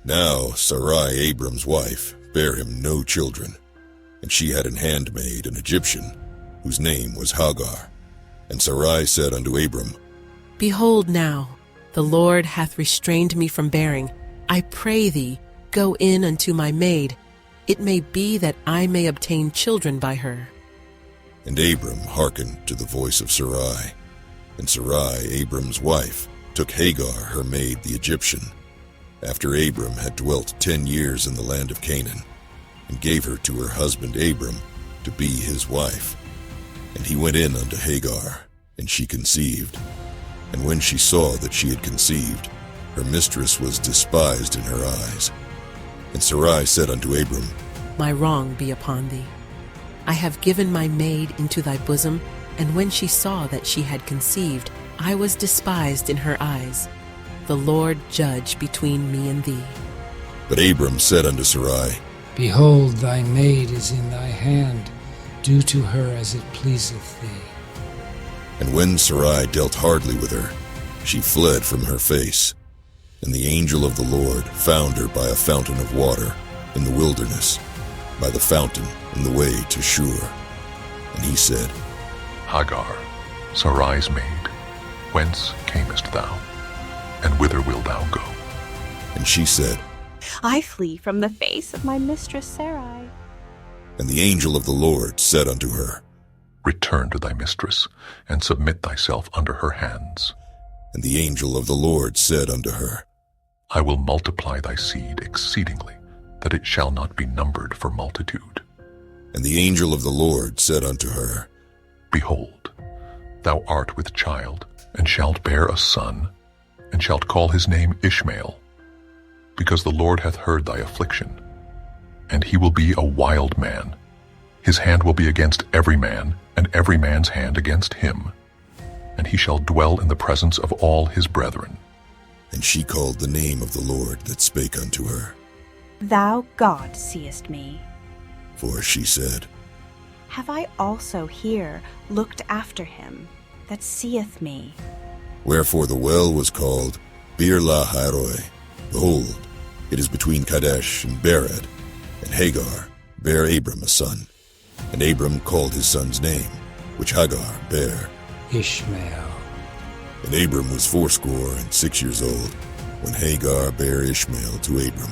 Now Sarai, Abram's wife, bare him no children, and she had an handmaid, an Egyptian, whose name was Hagar. And Sarai said unto Abram, Behold now, the Lord hath restrained me from bearing. I pray thee, go in unto my maid. It may be that I may obtain children by her. And Abram hearkened to the voice of Sarai. And Sarai, Abram's wife, took Hagar, her maid, the Egyptian, after Abram had dwelt 10 years in the land of Canaan, and gave her to her husband Abram to be his wife. And he went in unto Hagar, and she conceived. And when she saw that she had conceived, her mistress was despised in her eyes. And Sarai said unto Abram, My wrong be upon thee. I have given my maid into thy bosom, and when she saw that she had conceived, I was despised in her eyes. The Lord judge between me and thee. But Abram said unto Sarai, Behold, thy maid is in thy hand. Do to her as it pleaseth thee. And when Sarai dealt hardly with her, she fled from her face. And the angel of the Lord found her by a fountain of water in the wilderness, by the fountain in the way to Shur. And he said, Hagar, Sarai's maid, whence camest thou, and whither wilt thou go? And she said, I flee from the face of my mistress Sarai. And the angel of the Lord said unto her, Return to thy mistress, and submit thyself under her hands. And the angel of the Lord said unto her, I will multiply thy seed exceedingly, that it shall not be numbered for multitude. And the angel of the Lord said unto her, Behold, thou art with child, and shalt bear a son, and shalt call his name Ishmael, because the Lord hath heard thy affliction. And he will be a wild man. His hand will be against every man, and every man's hand against him. And he shall dwell in the presence of all his brethren. And she called the name of the Lord that spake unto her. Thou, God, seest me. For she said, Have I also here looked after him that seeth me? Wherefore the well was called Bir Lahairoi. Behold, it is between Kadesh and Bered. And Hagar bare Abram a son. And Abram called his son's name, which Hagar bare, Ishmael. And Abram was 86 years old, when Hagar bare Ishmael to Abram.